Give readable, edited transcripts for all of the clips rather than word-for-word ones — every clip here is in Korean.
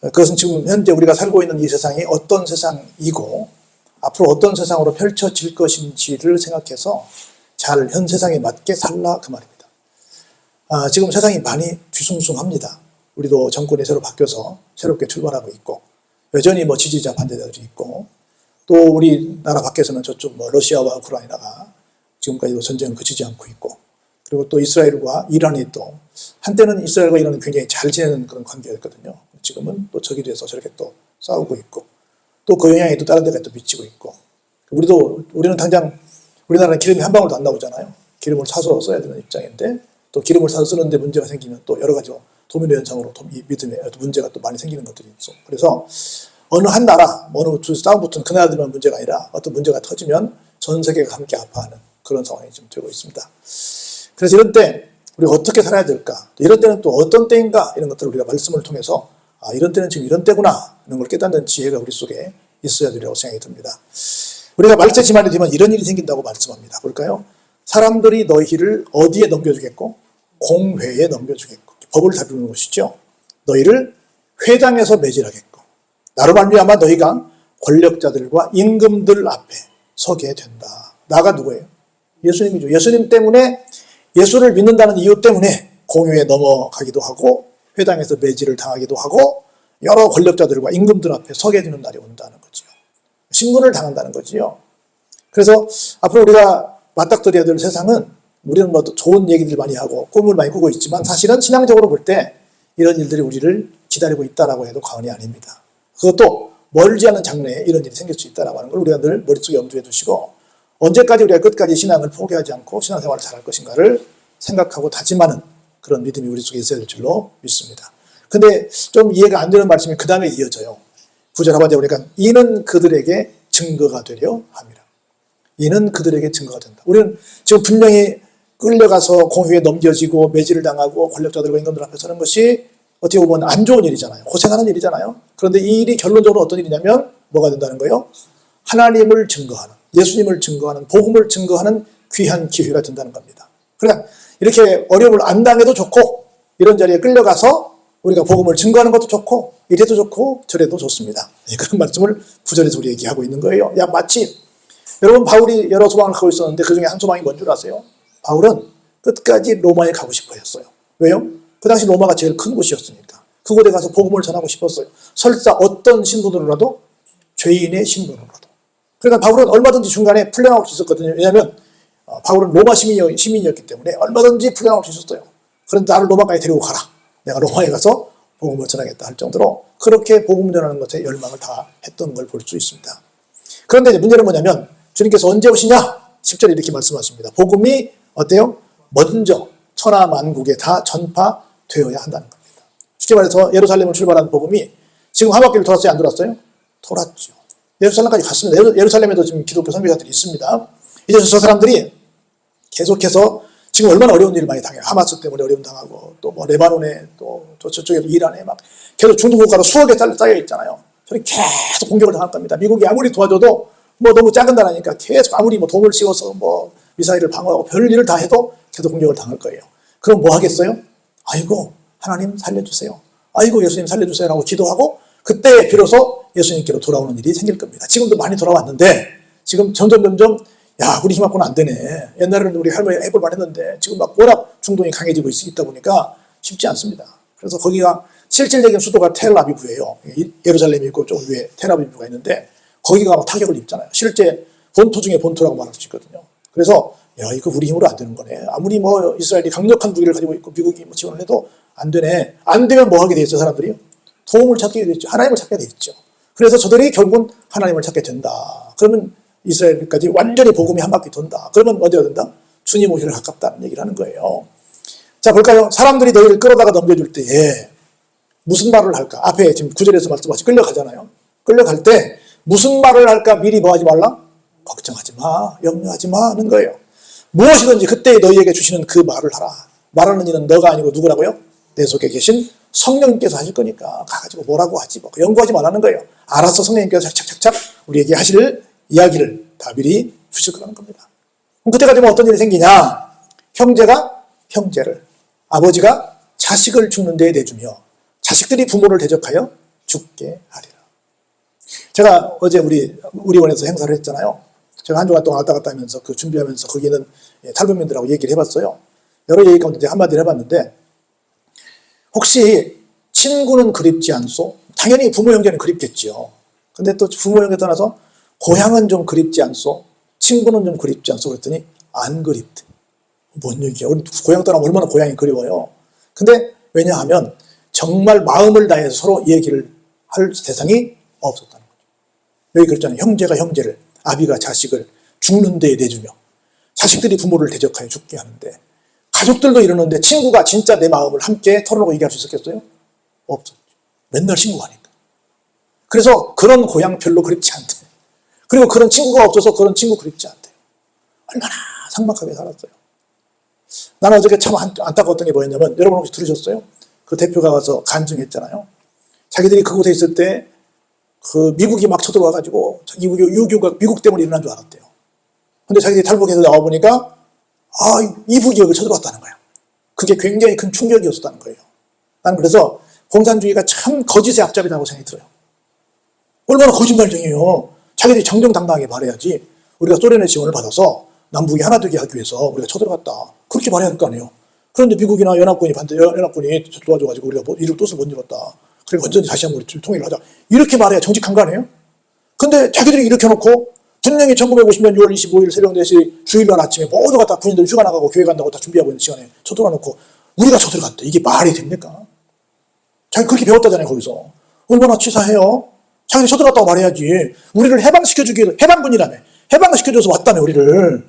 그것은 지금 현재 우리가 살고 있는 이 세상이 어떤 세상이고 앞으로 어떤 세상으로 펼쳐질 것인지를 생각해서 잘 현 세상에 맞게 살라 그 말입니다. 지금 세상이 많이 뒤숭숭합니다. 우리도 정권이 새로 바뀌어서 새롭게 출발하고 있고 여전히 지지자 반대자들이 있고 또 우리나라 밖에서는 저쪽 러시아와 우크라이나가 지금까지도 전쟁을 그치지 않고 있고 그리고 또 이스라엘과 이란이 또 한때는 이스라엘과 이란은 굉장히 잘 지내는 그런 관계였거든요. 지금은 또 적이 돼서 저렇게 또 싸우고 있고 또 그 영향이 또 다른 데가 또 미치고 있고 우리는 당장 우리나라는 기름이 한 방울도 안 나오잖아요. 기름을 사서 써야 되는 입장인데 또 기름을 사서 쓰는데 문제가 생기면 또 여러 가지 도미노 현상으로 이 믿음에 문제가 또 많이 생기는 것들이 있어. 그래서 어느 한 나라, 어느 두 싸움부터는 그 나라들만 문제가 아니라 어떤 문제가 터지면 전 세계가 함께 아파하는 그런 상황이 좀 되고 있습니다. 그래서 이런 때 우리가 어떻게 살아야 될까? 이런 때는 또 어떤 때인가? 이런 것들을 우리가 말씀을 통해서 이런 때는 지금 이런 때구나 하는 걸 깨닫는 지혜가 우리 속에 있어야 되리라고 생각이 듭니다. 우리가 말세 지만이 되면 이런 일이 생긴다고 말씀합니다. 볼까요? 사람들이 너희를 어디에 넘겨주겠고? 공회에 넘겨주겠고. 법을 다루는 것이죠. 너희를 회당에서 매질하겠고 나로 말미암아 너희가 권력자들과 임금들 앞에 서게 된다. 나가 누구예요? 예수님이죠. 예수님 때문에 예수를 믿는다는 이유 때문에 공회에 넘어가기도 하고 회당에서 매질을 당하기도 하고 여러 권력자들과 임금들 앞에 서게 되는 날이 온다는 거죠. 신문을 당한다는 거지요. 그래서 앞으로 우리가 맞닥뜨려야 될 세상은 우리는 좋은 얘기들 많이 하고 꿈을 많이 꾸고 있지만 사실은 신앙적으로 볼 때 이런 일들이 우리를 기다리고 있다라고 해도 과언이 아닙니다. 그것도 멀지 않은 장래에 이런 일이 생길 수 있다라고 하는 걸 우리가 늘 머릿속에 염두에 두시고 언제까지 우리가 끝까지 신앙을 포기하지 않고 신앙생활을 잘할 것인가를 생각하고 다짐하는 그런 믿음이 우리 속에 있어야 될 줄로 믿습니다. 근데 좀 이해가 안 되는 말씀이 그 다음에 이어져요. 9절 하반절에 보니까 이는 그들에게 증거가 되려 함이라. 이는 그들에게 증거가 된다. 우리는 지금 분명히 끌려가서 공회에 넘겨지고 매질을 당하고 권력자들과 임금들 앞에 서는 것이 어떻게 보면 안 좋은 일이잖아요. 고생하는 일이잖아요. 그런데 이 일이 결론적으로 어떤 일이냐면 뭐가 된다는 거예요? 하나님을 증거하는, 예수님을 증거하는, 복음을 증거하는 귀한 기회가 된다는 겁니다. 그러니까 이렇게 어려움을 안 당해도 좋고 이런 자리에 끌려가서 우리가 복음을 증거하는 것도 좋고 이래도 좋고 저래도 좋습니다. 그런 말씀을 9절에서 우리에게 하고 있는 거예요. 마치 여러분 바울이 여러 소망을 갖고 있었는데 그 중에 한 소망이 뭔 줄 아세요? 바울은 끝까지 로마에 가고 싶어 했어요. 왜요? 그 당시 로마가 제일 큰 곳이었으니까. 그곳에 가서 복음을 전하고 싶었어요. 설사 어떤 신분으로라도 죄인의 신분으로라도. 그러니까 바울은 얼마든지 중간에 풀려나올 수 있었거든요. 왜냐하면 바울은 로마 시민이었기 때문에 얼마든지 풀려나올 수 있었어요. 그런데 나를 로마까지 데리고 가라. 내가 로마에 가서 복음을 전하겠다 할 정도로 그렇게 복음 전하는 것에 열망을 다 했던 걸 볼 수 있습니다. 그런데 이제 문제는 뭐냐면 주님께서 언제 오시냐? 10절에 이렇게 말씀하십니다. 복음이 어때요? 먼저 천하 만국에 다 전파되어야 한다는 겁니다. 쉽게 말해서 예루살렘을 출발한 복음이 지금 한 바퀴를 돌았어요? 안 돌았어요? 돌았죠. 예루살렘까지 갔습니다. 예루살렘에도 지금 기독교 선교사들이 있습니다. 이제 저 사람들이 계속해서 지금 얼마나 어려운 일을 많이 당해요. 하마스 때문에 어려움 당하고 또 레바논에 또 저쪽에 이란에 막 계속 중동 국가로 수억에 쌓여 있잖아요. 저는 계속 공격을 당할 겁니다. 미국이 아무리 도와줘도 너무 작은 나라니까 계속 아무리 도움을 씌워서 미사일을 방어하고 별일을 다 해도 계속 공격을 당할 거예요. 그럼 뭐 하겠어요? 아이고 하나님 살려주세요. 아이고 예수님 살려주세요 라고 기도하고 그때 비로소 예수님께로 돌아오는 일이 생길 겁니다. 지금도 많이 돌아왔는데 지금 점점 우리 힘 갖고는 안 되네. 옛날에는 우리 할머니 해볼만 했는데 지금 워낙 중동이 강해지고 있다 보니까 쉽지 않습니다. 그래서 거기가 실질적인 수도가 텔아비브예요. 예루살렘이 있고 좀 위에 텔아비브가 있는데 거기가 타격을 입잖아요. 실제 본토 중에 본토라고 말할 수 있거든요. 그래서 이거 우리 힘으로 안 되는 거네. 아무리 이스라엘이 강력한 무기를 가지고 있고 미국이 지원을 해도 안 되네. 안 되면 뭐 하게 돼 있죠, 사람들이? 도움을 찾게 돼 있죠. 하나님을 찾게 돼 있죠. 그래서 저들이 결국은 하나님을 찾게 된다. 그러면 이스라엘까지 완전히 복음이 한 바퀴 돈다. 그러면 어디가 된다? 주님 오시기를 가깝다는 얘기를 하는 거예요. 자, 볼까요? 사람들이 너희를 끌어다가 넘겨줄 때에 무슨 말을 할까? 앞에 지금 9절에서 말씀하시 끌려가잖아요. 끌려갈 때 무슨 말을 할까? 미리 뭐 하지 말라? 걱정하지 마, 염려하지 마 하는 거예요. 무엇이든지 그때 너희에게 주시는 그 말을 하라. 말하는 이는 너가 아니고 누구라고요? 내 속에 계신 성령님께서 하실 거니까 가가지고 뭐라고 하지 연구하지 말라는 거예요. 알아서 성령님께서 착착착착 우리에게 하실 이야기를 다 미리 주실 거라는 겁니다. 그럼 그때가 되면 어떤 일이 생기냐? 형제가 형제를, 아버지가 자식을 죽는 데에 내주며 자식들이 부모를 대적하여 죽게 하리라. 제가 어제 우리 원에서 행사를 했잖아요. 제가 한 주간 동안 왔다 갔다 하면서 그 준비하면서 거기는 탈북민들하고 얘기를 해봤어요. 여러 얘기 가운데 한마디를 해봤는데, 혹시 친구는 그립지 않소? 당연히 부모 형제는 그립겠지요. 근데 또 부모 형제 떠나서 고향은 좀 그립지 않소? 친구는 좀 그립지 않소? 그랬더니 안 그립대. 뭔 얘기야? 우리 고향 떠나면 얼마나 고향이 그리워요. 근데 왜냐하면 정말 마음을 다해서 서로 얘기를 할 대상이 없었다는 거죠. 여기 그랬잖아요. 형제가 형제를, 아비가 자식을 죽는 데에 내주며 자식들이 부모를 대적하여 죽게 하는데, 가족들도 이러는데 친구가 진짜 내 마음을 함께 털어놓고 얘기할 수 있었겠어요? 없었죠. 맨날 친구가 하니까. 그래서 그런 고향 별로 그립지 않대. 그리고 그런 친구가 없어서 그런 친구 그립지 않대. 얼마나 삭막하게 살았어요. 나는 어저께 참 안타까웠던 게 뭐였냐면, 여러분 혹시 들으셨어요? 그 대표가 가서 간증했잖아요. 자기들이 그곳에 있을 때 그 미국이 막 쳐들어와가지고 유교가 미국 때문에 일어난 줄 알았대요. 근데 자기들이 탈북해서 나와보니까 이북이 여기 쳐들어왔다는 거야. 그게 굉장히 큰 충격이었다는 거예요. 나는 그래서 공산주의가 참 거짓의 앞잡이라고 생각이 들어요. 얼마나 거짓말쟁이에요. 자기들이 정정당당하게 말해야지. 우리가 소련의 지원을 받아서 남북이 하나 되게 하기 위해서 우리가 쳐들어갔다. 그렇게 말해야 할 거 아니에요. 그런데 미국이나 연합군이 도와줘가지고 우리가 이를 뜻을 못 이뤘다. 그리고 완전히 다시 한번 우리 통일을 하자. 이렇게 말해야 정직한 거 아니에요? 근데 자기들이 이렇게 해놓고 분명히 1950년 6월 25일 새벽 4시 주일날 아침에 모두 다 군인들 휴가 나가고 교회 간다고 다 준비하고 있는 시간에 쳐들어와 놓고 우리가 쳐들어갔대. 이게 말이 됩니까? 자기 그렇게 배웠다잖아요, 거기서. 얼마나 치사해요? 자기들이 쳐들어갔다고 말해야지. 우리를 해방시켜주기 위해서, 해방군이라며. 해방시켜줘서 왔다며, 우리를.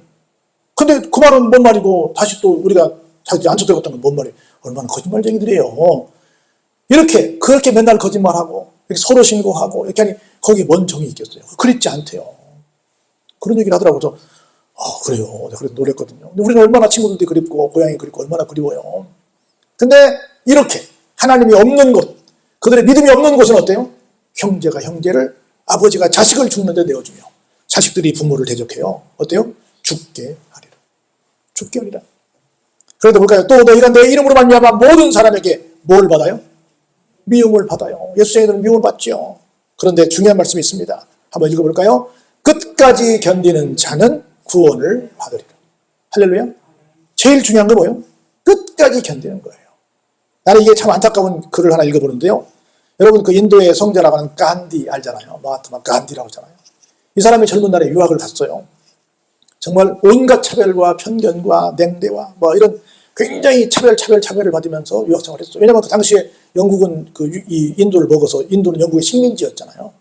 근데 그 말은 뭔 말이고, 다시 또 우리가 자기들이 안 쳐들어갔다는 건 뭔 말이에요? 얼마나 거짓말쟁이들이에요. 이렇게, 그렇게 맨날 거짓말하고, 이렇게 서로 신고하고, 이렇게 하니, 거기에 뭔 정이 있겠어요? 그립지 않대요. 그런 얘기를 하더라고요. 그래요. 내가 그래서 놀랬거든요. 근데 우리는 얼마나 친구들도 그립고, 고향이 그립고, 얼마나 그리워요. 근데 이렇게, 하나님이 없는 곳, 그들의 믿음이 없는 곳은 어때요? 형제가 형제를, 아버지가 자식을 죽는 데 내어주며, 자식들이 부모를 대적해요. 어때요? 죽게 하리라. 죽게 하리라. 그런데 볼까요? 또 너희가 내 이름으로 말미암아 모든 사람에게 뭘 받아요? 미움을 받아요. 예수쟁이들은 미움을 받죠. 그런데 중요한 말씀이 있습니다. 한번 읽어볼까요? 끝까지 견디는 자는 구원을 받으리라. 할렐루야. 제일 중요한 건 뭐예요? 끝까지 견디는 거예요. 나는 이게 참 안타까운 글을 하나 읽어보는데요. 여러분 그 인도의 성자라고 하는 간디 알잖아요. 마하트마 간디라고 하잖아요. 이 사람이 젊은 날에 유학을 갔어요. 정말 온갖 차별과 편견과 냉대와 뭐 이런 굉장히 차별을 받으면서 유학 생활을 했어요. 왜냐하면 그 당시에 영국은 이 인도를 먹어서 인도는 영국의 식민지였잖아요.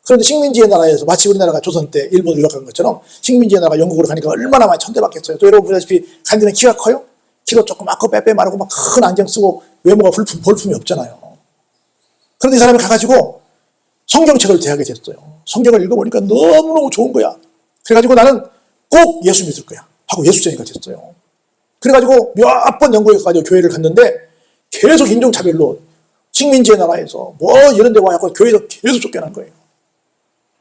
그런데 식민지의 나라에서 마치 우리나라가 조선 때 일본으로 유학한 것처럼 식민지의 나라가 영국으로 가니까 얼마나 많이 천대받겠어요. 또 여러분 보다시피 간디는 키가 커요. 키도 조그맣고 빼빼 마르고 막 큰 안경 쓰고 외모가 볼품이 없잖아요. 그런데 이 사람이 가가지고 성경책을 대하게 됐어요. 성경을 읽어보니까 너무너무 좋은 거야. 그래가지고 나는 꼭 예수 믿을 거야 하고 예수쟁이가 됐어요. 그래가지고 몇 번 영국에 가가지고 교회를 갔는데 계속 인종차별로 식민지의 나라에서 뭐 이런 데 와서 교회에서 계속 쫓겨난 거예요.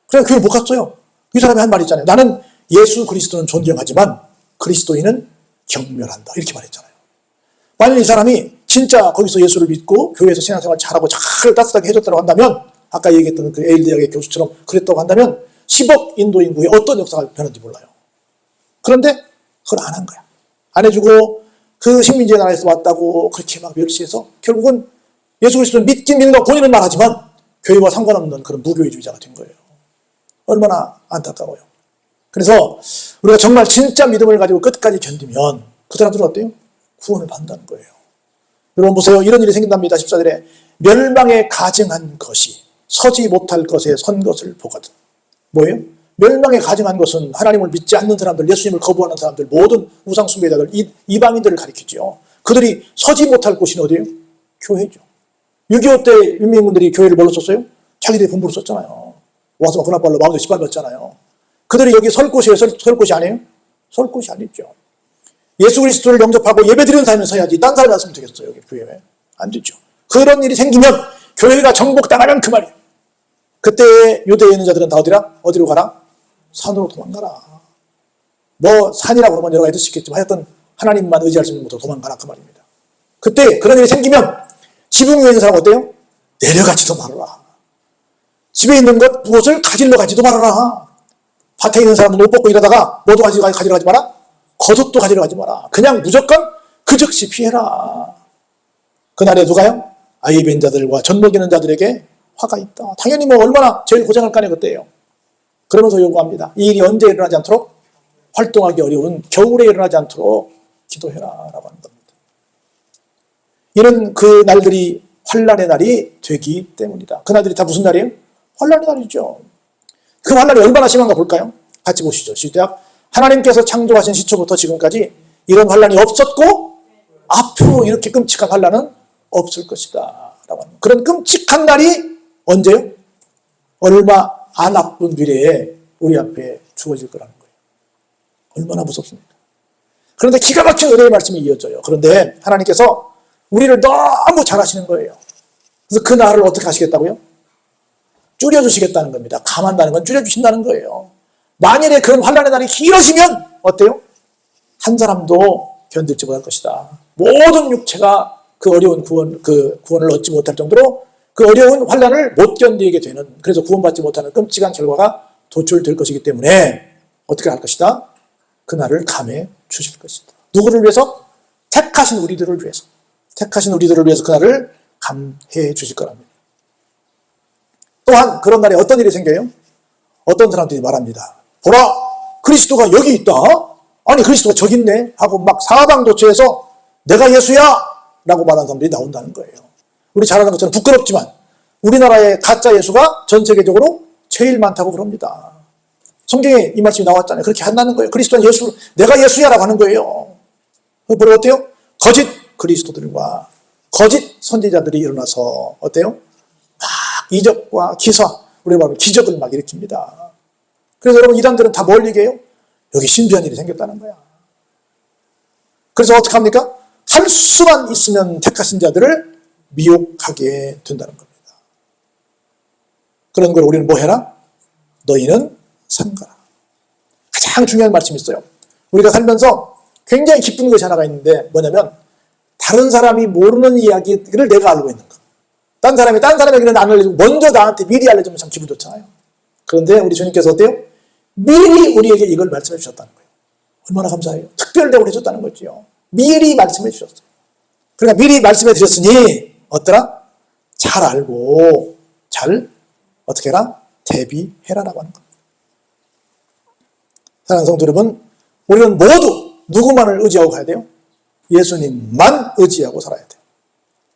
그래서 교회 못 갔어요. 이 사람이 한 말이 있잖아요. 나는 예수 그리스도는 존경하지만 그리스도인은 경멸한다. 이렇게 말했잖아요. 만약 이 사람이 진짜 거기서 예수를 믿고 교회에서 신앙생활 잘하고 잘 따뜻하게 해줬다고 한다면, 아까 얘기했던 그 에일 대학의 교수처럼 그랬다고 한다면 10억 인도 인구의 어떤 역사가 변한지 몰라요. 그런데 그걸 안 한 거야. 안 해주고 그 식민지의 나라에서 왔다고 그렇게 막 멸시해서 결국은 예수 그리스도를 믿긴 믿는 거 본인은 말하지만 교회와 상관없는 그런 무교회주의자가 된 거예요. 얼마나 안타까워요. 그래서 우리가 정말 진짜 믿음을 가지고 끝까지 견디면 그 사람들은 어때요? 구원을 받는다는 거예요. 여러분 보세요. 이런 일이 생긴답니다. 14절에 멸망에 가증한 것이 서지 못할 것에 선 것을 보거든. 뭐예요? 멸망에 가증한 것은 하나님을 믿지 않는 사람들, 예수님을 거부하는 사람들, 모든 우상 숭배자들, 이방인들을 가리키죠. 그들이 서지 못할 곳이 어디예요? 교회죠. 6.25 때 인민군들이 교회를 뭘로 썼어요? 자기들이 본부로 썼잖아요. 와서 막 그나발로 마음대로 짓밟았잖아요. 그들이 여기 설 곳이에요? 설 곳이 아니에요? 설 곳이 아니죠. 예수 그리스도를 영접하고 예배드리는 사람이 서야지 딴 사람이 왔으면 되겠어요. 여기 교회에. 안 되죠. 그런 일이 생기면 교회가 정복당하면 그 말이에요. 그때 유대에 있는 자들은 다 어디로 가라? 산으로 도망가라. 뭐 산이라고 그러면 여러 가지 뜻이 있겠지만 하여튼 하나님만 의지할 수 있는 곳으로 도망가라 그 말입니다. 그때 그런 일이 생기면 지붕 위에 있는 사람 어때요? 내려가지도 말아라. 집에 있는 것 무엇을 가지러 가지도 말아라. 밭에 있는 사람은 옷 벗고 일하다가 뭐도 가지러 가지 마라. 겉옷도 가지러 가지 마라. 그냥 무조건 그 즉시 피해라. 그날에 누가요? 아이벤 자들과 젖 먹이는 자들에게 화가 있다. 당연히 뭐 얼마나 제일 고생할 까네 그때예요. 그러면서 요구합니다. 이 일이 언제 일어나지 않도록? 활동하기 어려운 겨울에 일어나지 않도록 기도해라 라고 하는 겁니다. 이는 그 날들이 환난의 날이 되기 때문이다. 그 날들이 다 무슨 날이에요? 환난의 날이죠. 그 환난이 얼마나 심한가 볼까요? 같이 보시죠. 시작. 하나님께서 창조하신 시초부터 지금까지 이런 환난이 없었고 앞으로 이렇게 끔찍한 환난은 없을 것이다 라고 합니다. 그런 끔찍한 날이 언제요? 얼마 안 앞둔 미래에 우리 앞에 주어질 거라는 거예요. 얼마나 무섭습니까? 그런데 기가 막힌 은혜의 말씀이 이어져요. 그런데 하나님께서 우리를 너무 잘하시는 거예요. 그래서 그 날을 어떻게 하시겠다고요? 줄여주시겠다는 겁니다. 감한다는 건 줄여주신다는 거예요. 만일에 그런 환난의 날이 길어지면 어때요? 한 사람도 견딜지 못할 것이다. 모든 육체가 그 어려운 구원을 얻지 못할 정도로 그 어려운 환난을 못 견디게 되는, 그래서 구원받지 못하는 끔찍한 결과가 도출될 것이기 때문에 어떻게 할 것이다? 그날을 감해 주실 것이다. 누구를 위해서? 택하신 우리들을 위해서. 택하신 우리들을 위해서 그날을 감해 주실 거랍니다. 또한 그런 날에 어떤 일이 생겨요? 어떤 사람들이 말합니다. 보라, 그리스도가 여기 있다. 아니 그리스도가 저기 있네 하고 막 사방도처에서 내가 예수야 라고 말하는 사람들이 나온다는 거예요. 우리 잘 아는 것처럼 부끄럽지만 우리나라의 가짜 예수가 전 세계적으로 제일 많다고 그럽니다. 성경에 이 말씀이 나왔잖아요. 그렇게 한다는 거예요. 그리스도는 예수, 내가 예수야 라고 하는 거예요. 그리고 어때요? 거짓 그리스도들과 거짓 선지자들이 일어나서 어때요? 막 이적과 기사, 우리가 말하면 기적을 막 일으킵니다. 그래서 여러분 이단들은 다 뭘 얘기해요? 여기 신비한 일이 생겼다는 거야. 그래서 어떻게 합니까? 할 수만 있으면 택하신 자들을 미혹하게 된다는 겁니다. 그런 걸 우리는 뭐 해라? 너희는 삼가라. 가장 중요한 말씀이 있어요. 우리가 살면서 굉장히 기쁜 것이 하나가 있는데 뭐냐면 다른 사람이 모르는 이야기를 내가 알고 있는 거. 딴 사람에게는 안 알려주고 먼저 나한테 미리 알려주면 참 기분 좋잖아요. 그런데 우리 주님께서 어때요? 미리 우리에게 이걸 말씀해 주셨다는 거예요. 얼마나 감사해요. 특별 대우를 해줬다는 거죠. 미리 말씀해 주셨어요. 그러니까 미리 말씀해 드렸으니 어떠라? 잘 알고 잘 어떻게 해라? 대비해라라고 하는 겁니다. 사랑하는 성도 여러분, 우리는 모두 누구만을 의지하고 가야 돼요? 예수님만 의지하고 살아야 돼요.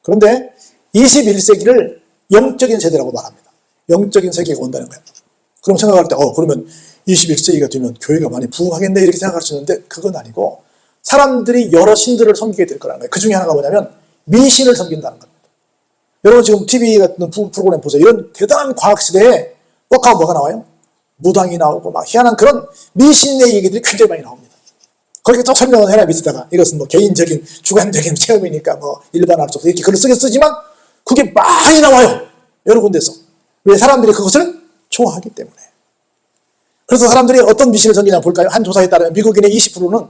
그런데 21세기를 영적인 세대라고 말합니다. 영적인 세계가 온다는 거예요. 그럼 생각할 때 그러면 21세기가 되면 교회가 많이 부흥하겠네 이렇게 생각할 수 있는데 그건 아니고 사람들이 여러 신들을 섬기게 될 거라는 거예요. 그 중에 하나가 뭐냐면 미신을 섬긴다는 겁니다. 여러분 지금 TV 같은 프로그램 보세요. 이런 대단한 과학시대에 꼭 하면 뭐가 나와요? 무당이 나오고 막 희한한 그런 미신의 얘기들이 굉장히 많이 나옵니다. 거기에 또 설명을 해라 밑에다가 이것은 뭐 개인적인 주관적인 체험이니까 뭐 일반 할 수 없어 이렇게 글을 쓰지만 그게 많이 나와요. 여러 군데서. 왜? 사람들이 그것을 좋아하기 때문에. 그래서 사람들이 어떤 미신을 섬기냐 볼까요? 한 조사에 따르면 미국인의 20%는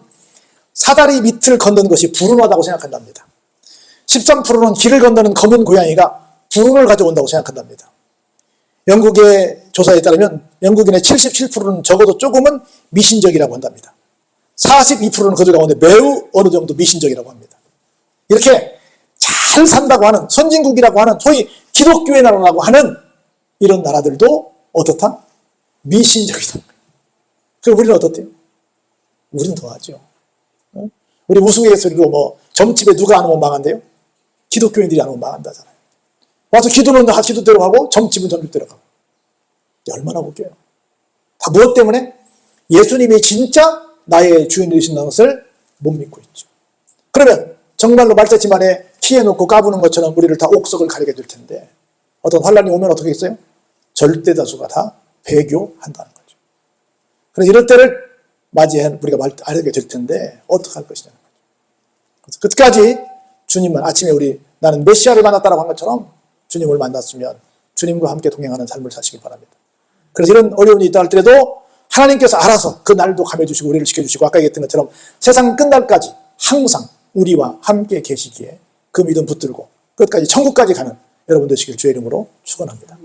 사다리 밑을 걷는 것이 불운하다고 생각한답니다. 13%는 길을 건너는 검은 고양이가 불운을 가져온다고 생각한답니다. 영국의 조사에 따르면 영국인의 77%는 적어도 조금은 미신적이라고 한답니다. 42%는 그들 가운데 매우 어느 정도 미신적이라고 합니다. 이렇게 잘 산다고 하는 선진국이라고 하는 소위 기독교의 나라라고 하는 이런 나라들도 어떻다? 미신적이다. 그럼 우리는 어떻대요? 우리는 더하죠. 우리 우스갯소리로 뭐 점집에 누가 안 오면 망한대요? 기독교인들이 안 오면 망한다잖아요. 와서 기도는 기도대로 하고 점집은 점집대로 가고. 얼마나 웃겨요. 다 무엇 때문에? 예수님이 진짜 나의 주인 되신다는 것을 못 믿고 있죠. 그러면 정말로 말세지만에 키해놓고 까부는 것처럼 우리를 다 옥석을 가리게 될 텐데 어떤 환란이 오면 어떻게 했어요? 절대 다수가 다 배교한다는 거죠. 그래서 이럴 때를 맞이해 우리가 알게 될 텐데 어떻게 할 것이냐는 거죠. 끝까지 주님만 아침에 나는 메시아를 만났다라고 한 것처럼 주님을 만났으면 주님과 함께 동행하는 삶을 사시길 바랍니다. 그래서 이런 어려움이 있다 할때라도 하나님께서 알아서 그 날도 감해주시고 우리를 지켜주시고 아까 얘기했던 것처럼 세상 끝날까지 항상 우리와 함께 계시기에 그 믿음 붙들고 끝까지 천국까지 가는 여러분 되시길 주의 이름으로 축원합니다.